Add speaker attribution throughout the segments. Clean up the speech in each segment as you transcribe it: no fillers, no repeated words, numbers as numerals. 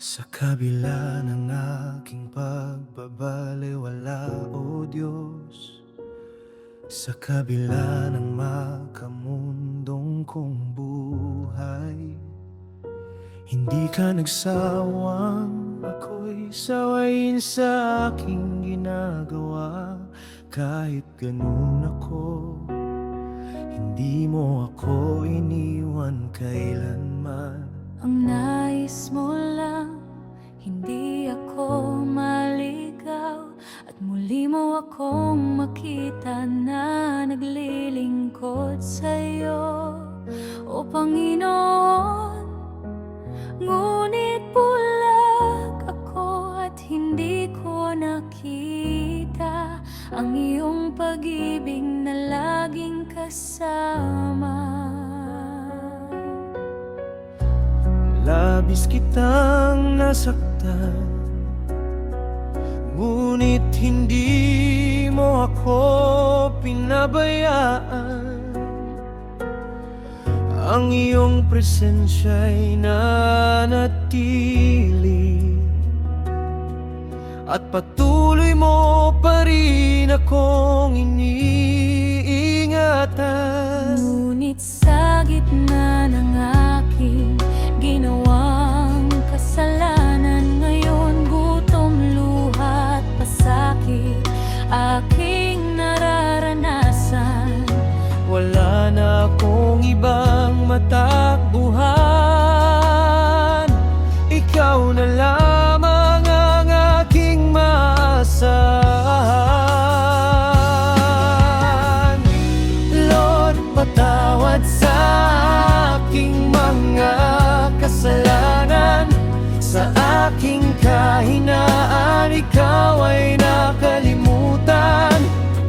Speaker 1: Sa kabila ng aking pagbabalewala, O Diyos, sa kabila ng makamundong kong buhay, hindi ka nagsawang ako'y sawayin sa aking ginagawa. Kahit ganun ako, hindi mo ako iniwan kailanman.
Speaker 2: Ang nais mo lang, hindi ako maligaw, at muli mo akong makita na naglilingkod sa'yo, O Panginoon. Ngunit bulag ako at hindi ko nakita ang iyong pag-ibig na laging kasama.
Speaker 1: Labis kitang nasaktan, ngunit hindi mo ako pinabayaan. Ang iyong presensya'y nanatili, at patuloy mo pa rin akong iniingatan.
Speaker 2: Ngunit sa gitna ng aking ginawang kasalanan, ngayon gutom, luha at pasakit aking nararanasan.
Speaker 1: Wala na akong ibang matakbuhan, ikaw na lamang ang aking maasahan. Lord, patawad sa aking mga kasalanan, sa aking kahinaan ikaw ay nakalimutan.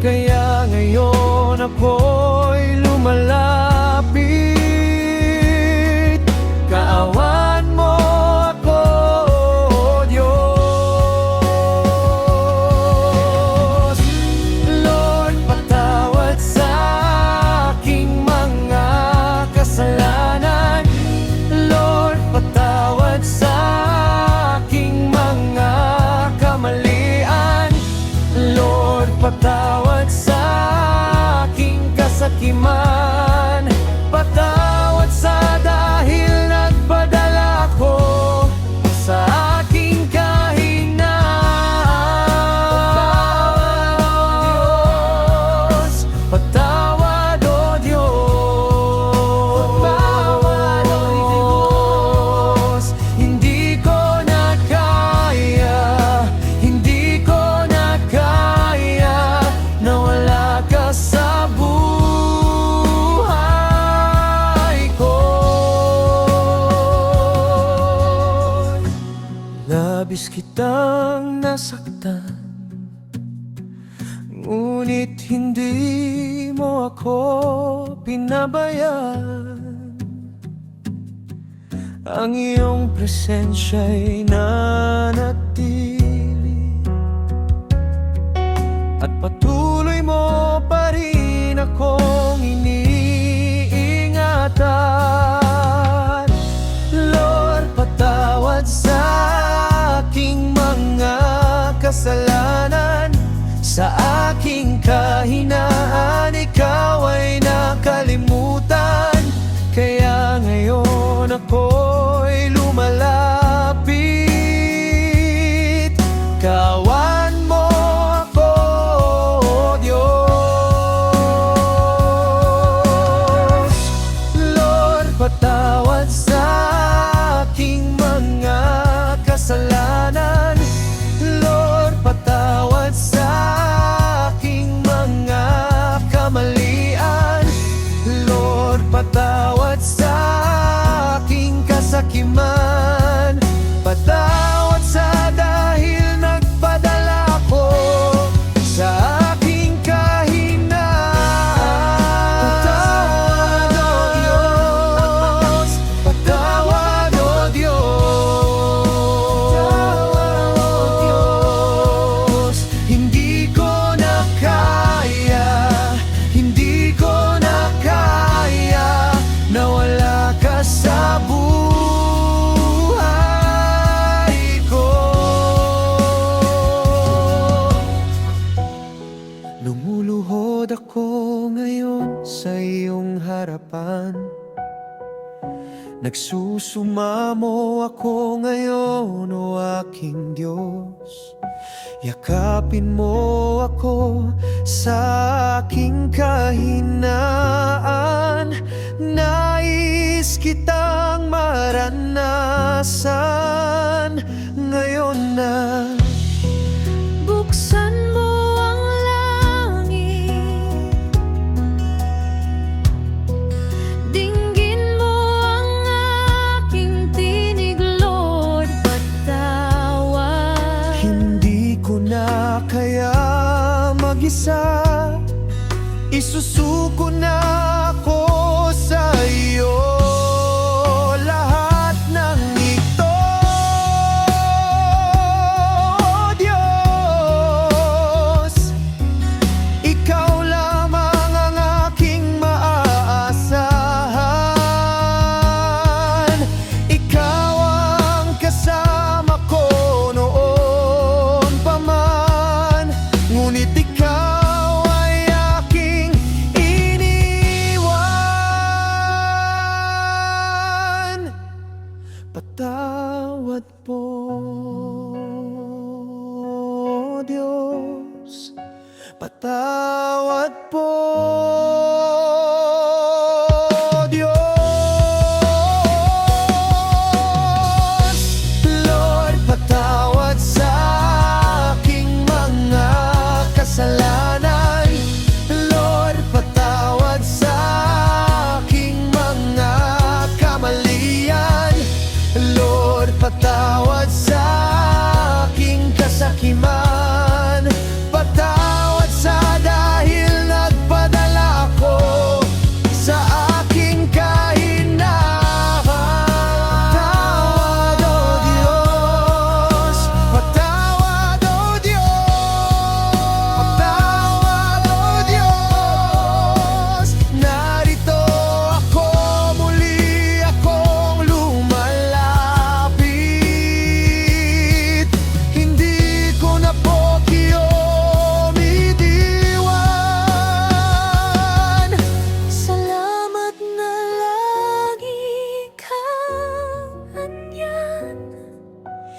Speaker 1: Kaya ngayon ako'y lumalapit, kaawan mo ako, O Diyos. Lord, patawad sa aking mga kasalanan, Lord, patawad sa aking mga kamalian, Lord, patawad sa aking kasakiman, patawad sa dahil nagpadala ko sa aking kahinaan. Patawad, O Diyos, patawad, O Diyos. Hindi ko na kaya, hindi ko na kaya na wala ka sa buhay ko. Labis kitang nasaktan, ngunit hindi mo ako pinabayaan. Ang iyong presensya'y nanatili, at patuloy mo pa rin akong iniingatan. Lord, patawad sa aking mga kasalanan, sa aking kahinaan ikaw ay nakalimutan. Kaya ngayon ako'y lumalapit, kaawan mo ako, O Diyos. Lord, patawad sa aking mga kasalanan, Lord, patawad sa aking mga kamalian, Lord, patawad sa aking kasakiman, harapan. Nagsusumamo ako ngayon, o aking Diyos. Yakapin mo ako sa aking kahinaan. Nais kitang maranasan ngayon na.
Speaker 2: Buksan mo ang langit, dinggin mo ang aking tinig, Lord, patawad.
Speaker 1: Hindi ko na kaya mag-isa, isusuko na ako sa iyo. Lahat ng ito, Diyos, ikaw lamang ang aking maaasahan. Ikaw ang kasama ko noon pa man, ngunit ikaw ay aking iniwan. Patawad po, Diyos, patawad